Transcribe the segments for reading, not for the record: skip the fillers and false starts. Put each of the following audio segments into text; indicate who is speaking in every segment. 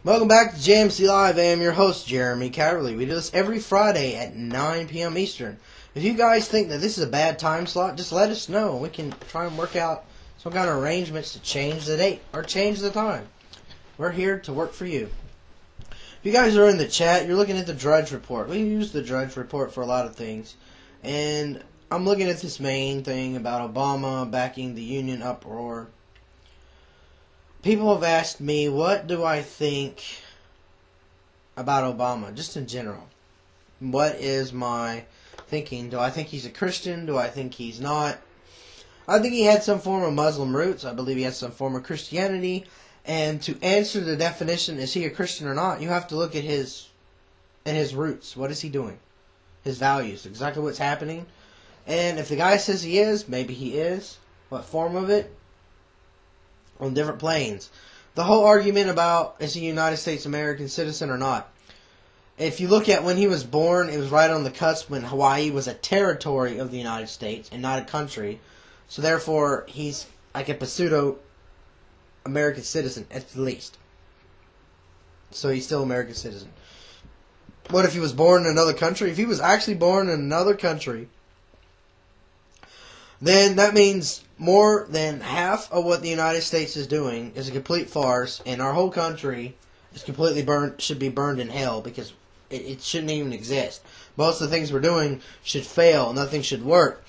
Speaker 1: Welcome back to JMC Live. I am your host, Jeremy Caverley. We do this every Friday at 9 p.m. Eastern. If you guys think that this is a bad time slot, just let us know. We can try and work out some kind of arrangements to change the date or change the time. We're here to work for you. If you guys are in the chat, you're looking at the Drudge Report. We use the Drudge Report for a lot of things. And I'm looking at this main thing about Obama backing the union uproar. People have asked me, what do I think about Obama, just in general? What is my thinking? Do I think he's a Christian? Do I think he's not? I think he had some form of Muslim roots. I believe he has some form of Christianity. And to answer the definition, is he a Christian or not, you have to look at his roots. What is he doing? His values, exactly what's happening. And if the guy says he is, maybe he is. What form of it? On different planes. The whole argument about is he a United States American citizen or not. If you look at when he was born, it was right on the cusp when Hawaii was a territory of the United States and not a country. So therefore, he's like a pseudo-American citizen at the least. So he's still an American citizen. What if he was born in another country? If he was actually born in another country, then that means more than half of what the United States is doing is a complete farce, and our whole country is completely should be burned in hell because it shouldn't even exist. Most of the things we're doing should fail. Nothing should work.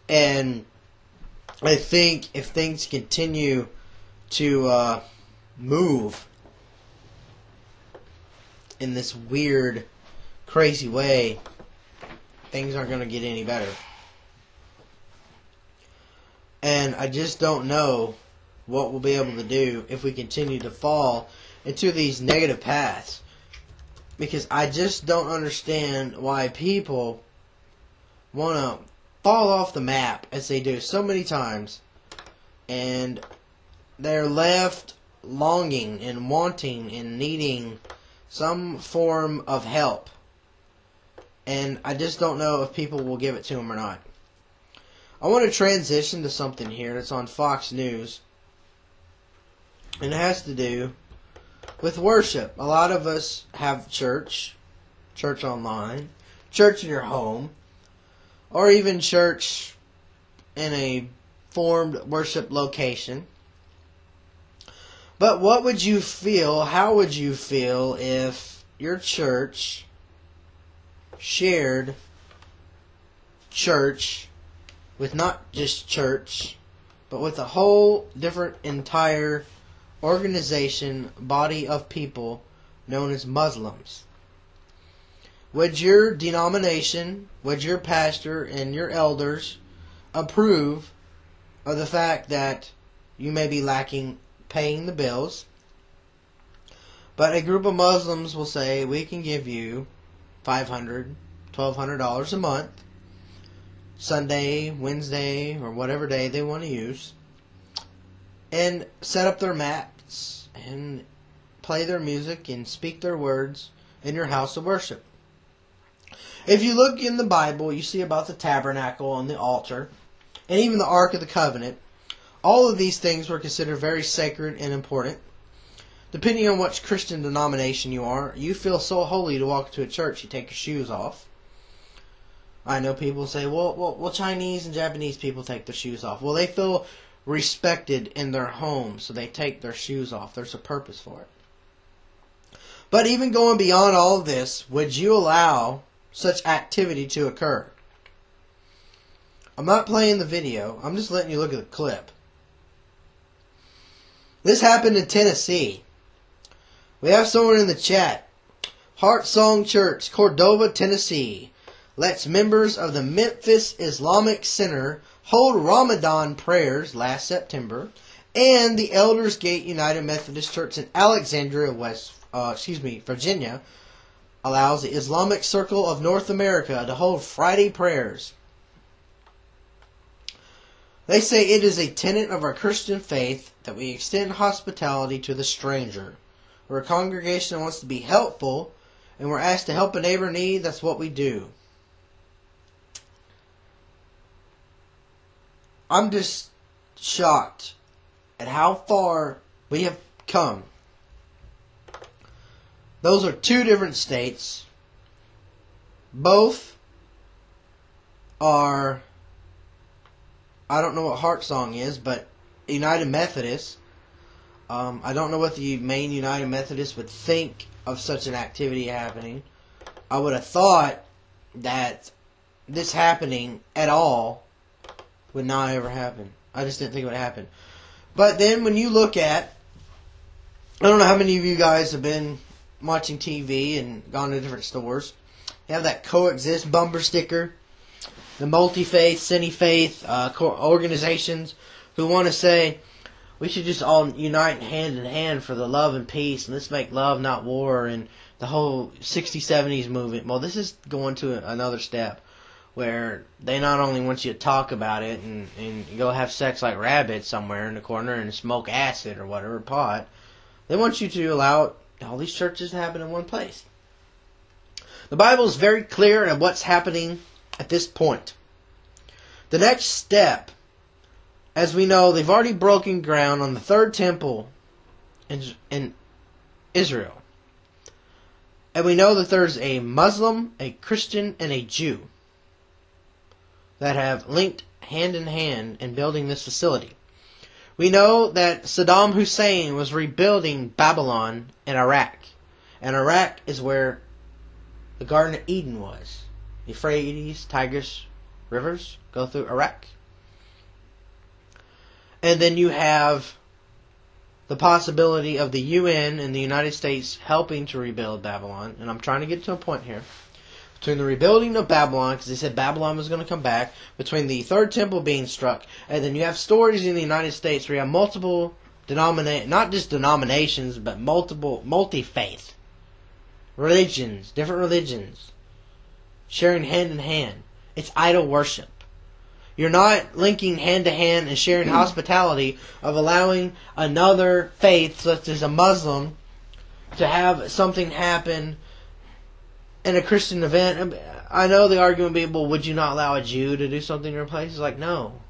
Speaker 1: And I think if things continue to move in this weird, crazy way, things aren't going to get any better. And I just don't know what we'll be able to do if we continue to fall into these negative paths. Because I just don't understand why people want to fall off the map as they do so many times. And they're left longing and wanting and needing some form of help. And I just don't know if people will give it to them or not. I want to transition to something here that's on Fox News. And it has to do with worship. A lot of us have church online, church in your home, or even church in a formed worship location. But what would you feel, how would you feel if your church shared church with not just church, but with a whole different entire organization, body of people known as Muslims? Would your denomination, would your pastor and your elders approve of the fact that you may be lacking paying the bills, but a group of Muslims will say, we can give you $500, $1,200 a month, Sunday, Wednesday, or whatever day they want to use, and set up their mats and play their music and speak their words in your house of worship? If you look in the Bible, you see about the tabernacle and the altar, and even the Ark of the Covenant. All of these things were considered very sacred and important. Depending on which Christian denomination you are, you feel so holy to walk to a church, you take your shoes off. I know people say, well, Chinese and Japanese people take their shoes off. Well, they feel respected in their home, so they take their shoes off. There's a purpose for it. But even going beyond all of this, would you allow such activity to occur? I'm not playing the video. I'm just letting you look at the clip. This happened in Tennessee. We have someone in the chat. Heart Song Church, Cordova, Tennessee, lets members of the Memphis Islamic Center hold Ramadan prayers last September, and the Elders Gate United Methodist Church in Alexandria, Virginia, allows the Islamic Circle of North America to hold Friday prayers. They say it is a tenet of our Christian faith that we extend hospitality to the stranger. We're a congregation that wants to be helpful, and we're asked to help a neighbor in need. That's what we do. I'm just shocked at how far we have come Those are two different states. Both are, I don't know what Heart Song is, but United Methodist. I don't know what the main United Methodist would think of such an activity happening. I would have thought that this happening at all would not ever happen. I just didn't think it would happen. But then when you look at, I don't know how many of you guys have been watching TV and gone to different stores. You have that coexist bumper sticker. The multi-faith, cine-faith organizations who want to say, we should just all unite hand in hand for the love and peace, and let's make love, not war, and the whole 60s, 70s movement. Well, this is going to another step where they not only want you to talk about it and go have sex like rabbits somewhere in the corner and smoke acid or whatever, pot. They want you to allow all these churches to happen in one place. The Bible is very clear on what's happening at this point. The next step, as we know, they've already broken ground on the third temple in Israel. And we know that there's a Muslim, a Christian, and a Jew that have linked hand in hand in building this facility. We know that Saddam Hussein was rebuilding Babylon in Iraq. And Iraq is where the Garden of Eden was. The Euphrates, Tigris rivers go through Iraq. And then you have the possibility of the UN and the United States helping to rebuild Babylon. And I'm trying to get to a point here. Between the rebuilding of Babylon, because they said Babylon was going to come back, between the third temple being struck, and then you have stories in the United States where you have multiple not just denominations, but multi-faith religions, different religions, sharing hand in hand. It's idol worship. You're not linking hand to hand and sharing hospitality of allowing another faith, such as a Muslim, to have something happen in a Christian event. I know the argument would be, well, would you not allow a Jew to do something in your place? It's like, no.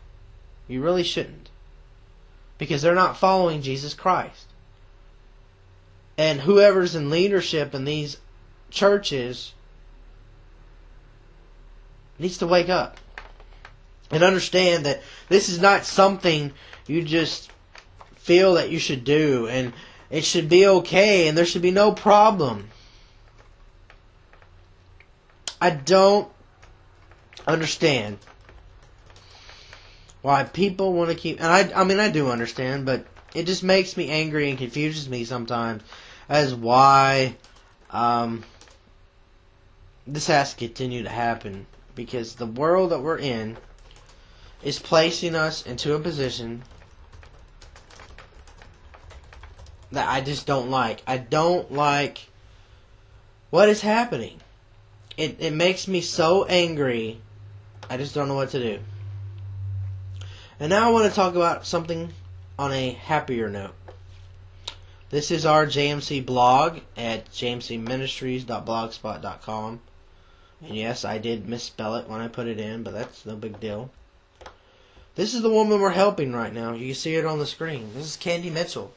Speaker 1: You really shouldn't. Because they're not following Jesus Christ. And whoever's in leadership in these churches needs to wake up. And understand that this is not something you just feel that you should do. And it should be okay. And there should be no problem. I don't understand why people want to keep... And I mean, I do understand, but it just makes me angry and confuses me sometimes as why this has to continue to happen. Because the world that we're in is placing us into a position that I just don't like. I don't like what is happening. It makes me so angry, I just don't know what to do. And now I want to talk about something on a happier note. This is our JMC blog at jmcministries.blogspot.com. And yes, I did misspell it when I put it in, but that's no big deal. This is the woman we're helping right now. You can see it on the screen. This is Candy Mitchell.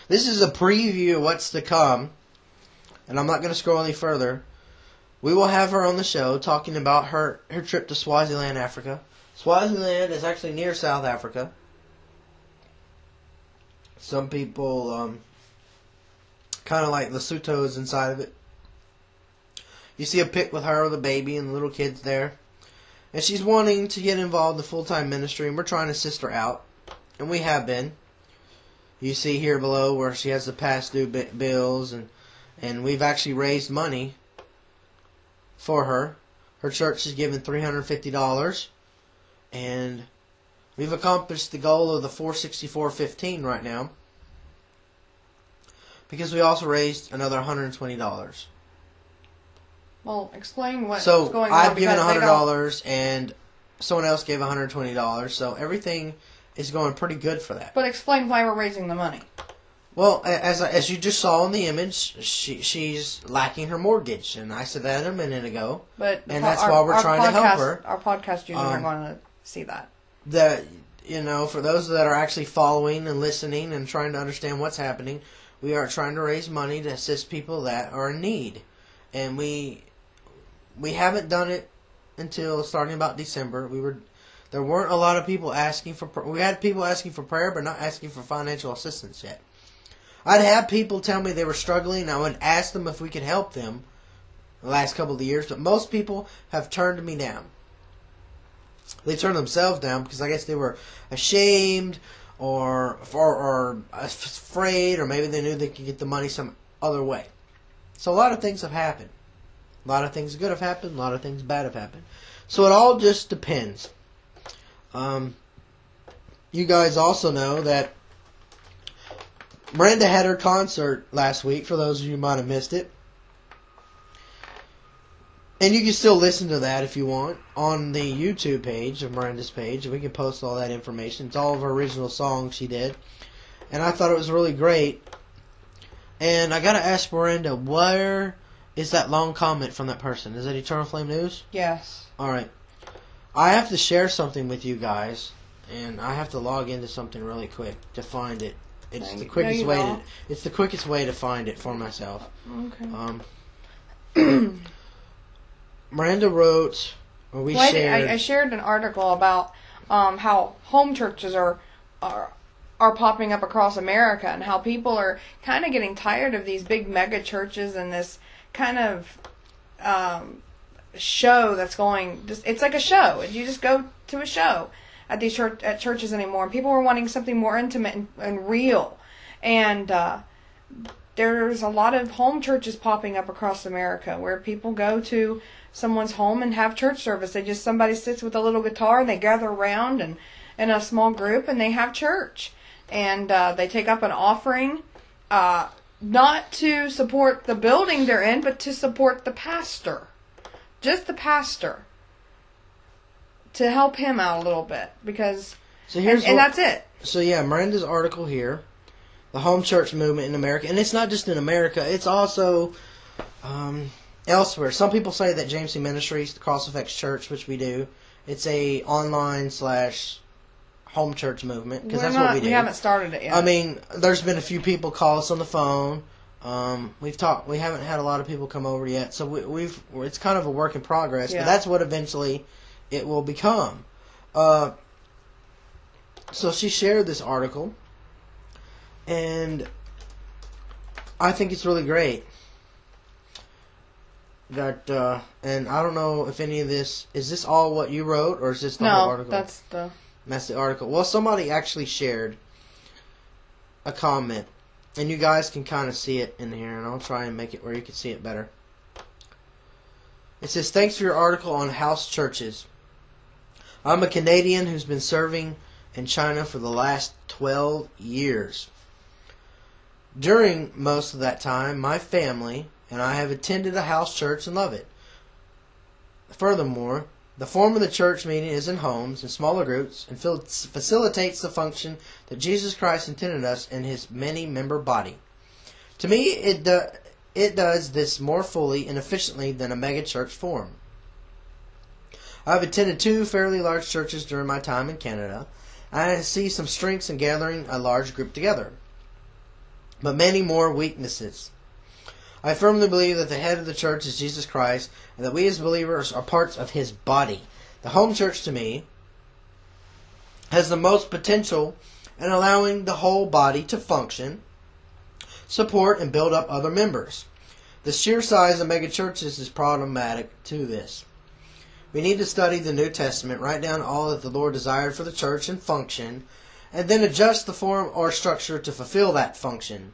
Speaker 1: This is a preview of what's to come. And I'm not going to scroll any further. We will have her on the show talking about her trip to Swaziland, Africa. Swaziland is actually near South Africa. Some people kind of like Lesotho is inside of it. You see a pic with her with a baby and the little kids there. And she's wanting to get involved in full-time ministry, and we're trying to assist her out. And we have been. You see here below where she has the past due bills, and we've actually raised money for her. Her church has given $350, and we've accomplished the goal of the $464.15 right now, because we also raised another $120.
Speaker 2: Well, explain what's
Speaker 1: so
Speaker 2: going on.
Speaker 1: I've given $100, and someone else gave $120, so everything is going pretty good for that.
Speaker 2: But explain why we're raising the money.
Speaker 1: Well, as you just saw in the image, she's lacking her mortgage, and I said that a minute ago.
Speaker 2: But
Speaker 1: and that's why we're trying to help her.
Speaker 2: Our podcast users are going to see that.
Speaker 1: for those that are actually following and listening and trying to understand what's happening, we are trying to raise money to assist people that are in need. And we haven't done it until starting about December. There weren't a lot of people asking for. We had people asking for prayer, but not asking for financial assistance yet. I'd have people tell me they were struggling. I would ask them if we could help them the last couple of years, but most people have turned me down. They turned themselves down because I guess they were ashamed or afraid, or maybe they knew they could get the money some other way. So a lot of things have happened. A lot of things good have happened. A lot of things bad have happened. So it all just depends. You guys also know that Brenda had her concert last week, for those of you who might have missed it. And you can still listen to that if you want on the YouTube page of Miranda's page. We can post all that information. It's all of her original songs she did. And I thought it was really great. And I got to ask Miranda, where is that long comment from that person? Is that Eternal Flame News?
Speaker 2: Yes.
Speaker 1: Alright. I have to share something with you guys. And I have to log into something really quick to find it. It's the quickest way. It's the quickest way to find it for myself.
Speaker 2: Okay.
Speaker 1: Miranda wrote, or we shared.
Speaker 2: I shared an article about how home churches are popping up across America, and how people are kind of getting tired of these big mega churches and this kind of show that's going. It's like a show. You just go to a show at these churches anymore. And people are wanting something more intimate and real. And there's a lot of home churches popping up across America where people go to someone's home and have church service. Somebody sits with a little guitar and they gather around and in a small group and they have church. And they take up an offering, not to support the building they're in, but to support the pastor. Just the pastor. To help him out a little bit, because and that's it.
Speaker 1: So yeah, Miranda's article here, the home church movement in America, and it's not just in America; it's also elsewhere. Some people say that JMC Ministries, the Cross Effects Church, which we do, it's a online / home church movement, because that's what we do.
Speaker 2: We haven't started it yet.
Speaker 1: I mean, there's been a few people call us on the phone. We've talked. We haven't had a lot of people come over yet, so it's kind of a work in progress. Yeah. But that's what eventually it will become. So she shared this article, and I think it's really great. And I don't know if any of this is this all what you wrote, or is this the whole article?
Speaker 2: That's
Speaker 1: the article. Well, somebody actually shared a comment, and you guys can kind of see it in here, and I'll try and make it where you can see it better. It says, "Thanks for your article on house churches. I'm a Canadian who's been serving in China for the last 12 years. During most of that time, my family and I have attended a house church and love it. Furthermore, the form of the church meeting is in homes, in smaller groups, and facilitates the function that Jesus Christ intended us in His many-member body. To me, it does this more fully and efficiently than a mega-church form. I've attended 2 fairly large churches during my time in Canada. I see some strengths in gathering a large group together, but many more weaknesses. I firmly believe that the head of the church is Jesus Christ, and that we as believers are parts of His body. The home church, to me, has the most potential in allowing the whole body to function, support, and build up other members. The sheer size of mega churches is problematic to this. We need to study the New Testament, write down all that the Lord desired for the church and function, and then adjust the form or structure to fulfill that function.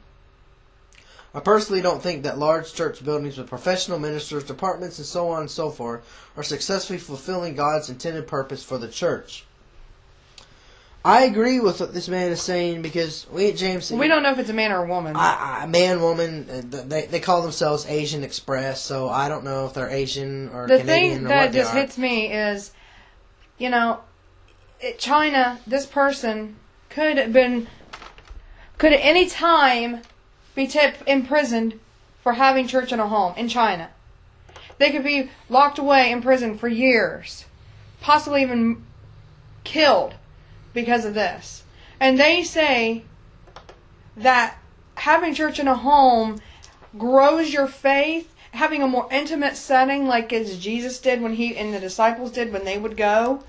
Speaker 1: I personally don't think that large church buildings with professional ministers, departments, and so on and so forth are successfully fulfilling God's intended purpose for the church." I agree with what this man is saying, because we at JMC...
Speaker 2: We don't know if it's a man or a woman.
Speaker 1: Man, woman, they call themselves Asian Express, so I don't know if they're Asian or Canadian or what they are. The thing that just
Speaker 2: hits me is, China, this person could at any time be imprisoned for having church in a home in China. They could be locked away in prison for years, possibly even killed because of this. And they say that having church in a home grows your faith, having a more intimate setting like as Jesus did when he and the disciples did when they would go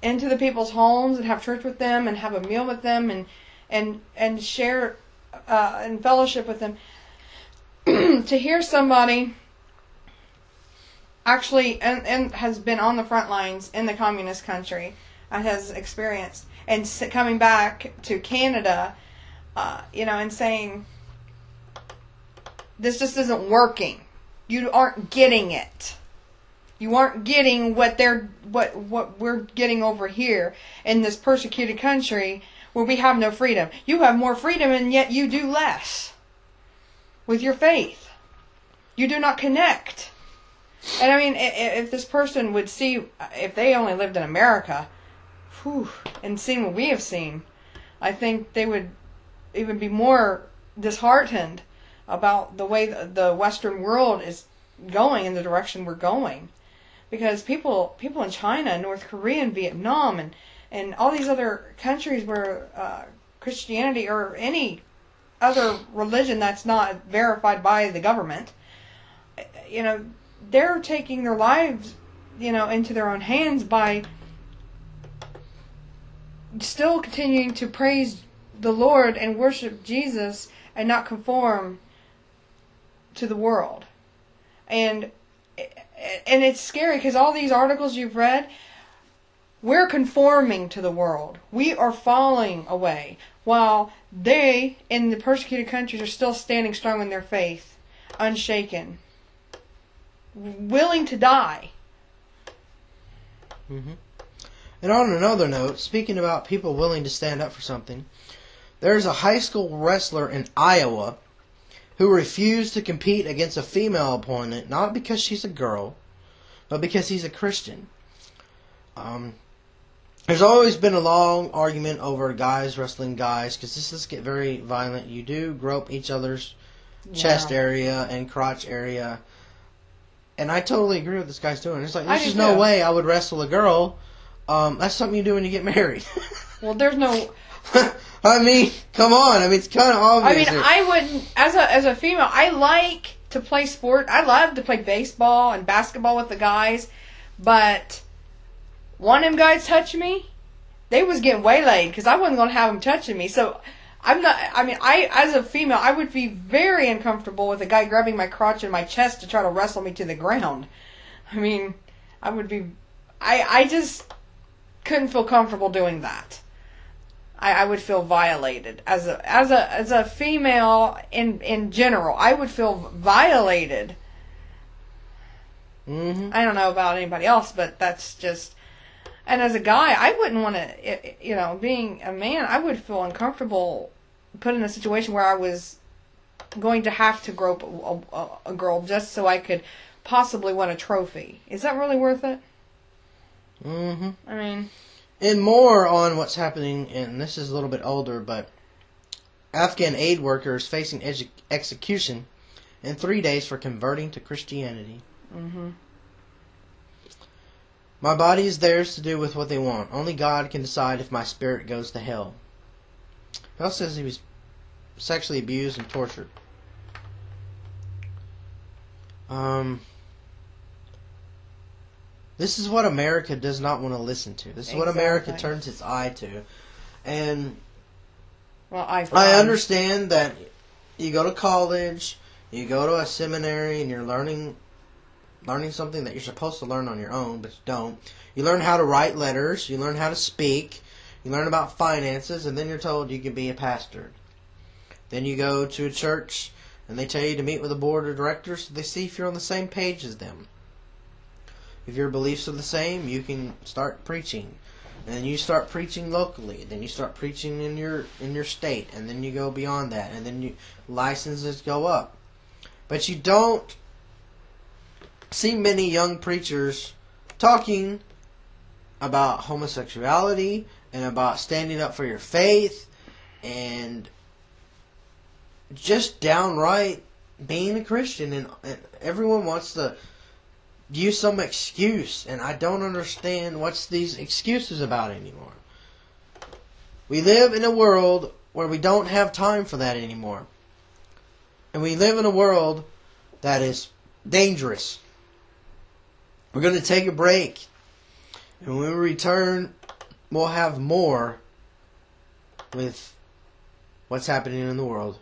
Speaker 2: into the people's homes and have church with them and have a meal with them and share and fellowship with them. To hear somebody actually and has been on the front lines in the communist country and has experienced and coming back to Canada, and saying this just isn't working. You aren't getting it. You aren't getting what we're getting over here in this persecuted country where we have no freedom. You have more freedom and yet you do less with your faith. You do not connect. And I mean, if this person would see, if they only lived in America, and seen what we have seen, I think they would even be more disheartened about the way the Western world is going in the direction we're going. Because people in China, North Korea, and Vietnam, and all these other countries where Christianity or any other religion that's not verified by the government, they're taking their lives, into their own hands by still continuing to praise the Lord and worship Jesus and not conform to the world. And it's scary because all these articles you've read, we're conforming to the world. We are falling away, while they, in the persecuted countries, are still standing strong in their faith, unshaken, willing to die.
Speaker 1: Mm-hmm. And on another note, speaking about people willing to stand up for something, there's a high school wrestler in Iowa who refused to compete against a female opponent, not because she's a girl, but because he's a Christian. There's always been a long argument over guys wrestling guys, because this does get very violent. You do grope each other's chest area and crotch area. And I totally agree with this guy's doing. It's like, there's just no way I would wrestle a girl. That's something you do when you get married.
Speaker 2: Well, there's no...
Speaker 1: I mean, come on. I mean, it's kind of obvious.
Speaker 2: I mean, I wouldn't... As a female, I like to play sport. I love to play baseball and basketball with the guys. But one of them guys touched me, they was getting waylaid because I wasn't going to have them touching me. So, I'm not... I mean, as a female, I would be very uncomfortable with a guy grabbing my crotch and my chest to try to wrestle me to the ground. I mean, I would be... I just couldn't feel comfortable doing that. I would feel violated as a female in general. I would feel violated.
Speaker 1: Mm-hmm.
Speaker 2: I don't know about anybody else, but that's just. And as a guy, I wouldn't want to. Being a man, I would feel uncomfortable put in a situation where I was going to have to grope a girl just so I could possibly win a trophy. Is that really worth it?
Speaker 1: Mm-hmm.
Speaker 2: I mean.
Speaker 1: And more on what's happening, and this is a little bit older, but Afghan aid workers facing execution in 3 days for converting to Christianity.
Speaker 2: Mm-hmm.
Speaker 1: My body is theirs to do with what they want. Only God can decide if my spirit goes to hell. He also says he was sexually abused and tortured. This is what America does not want to listen to. This is what America turns its eye to. And
Speaker 2: well, I
Speaker 1: understand that you go to college, you go to a seminary, and you're learning something that you're supposed to learn on your own, but you don't. You learn how to write letters, you learn how to speak, you learn about finances, and then you're told you can be a pastor. Then you go to a church, and they tell you to meet with a board of directors so they see if you're on the same page as them. If your beliefs are the same, you can start preaching. And you start preaching locally. Then you start preaching in your state. And then you go beyond that. And then licenses go up. But you don't see many young preachers talking about homosexuality and about standing up for your faith and just downright being a Christian. And everyone wants to use some excuse, and I don't understand what's these excuses about anymore. We live in a world where we don't have time for that anymore. And we live in a world that is dangerous. We're going to take a break. And when we return, we'll have more with what's happening in the world.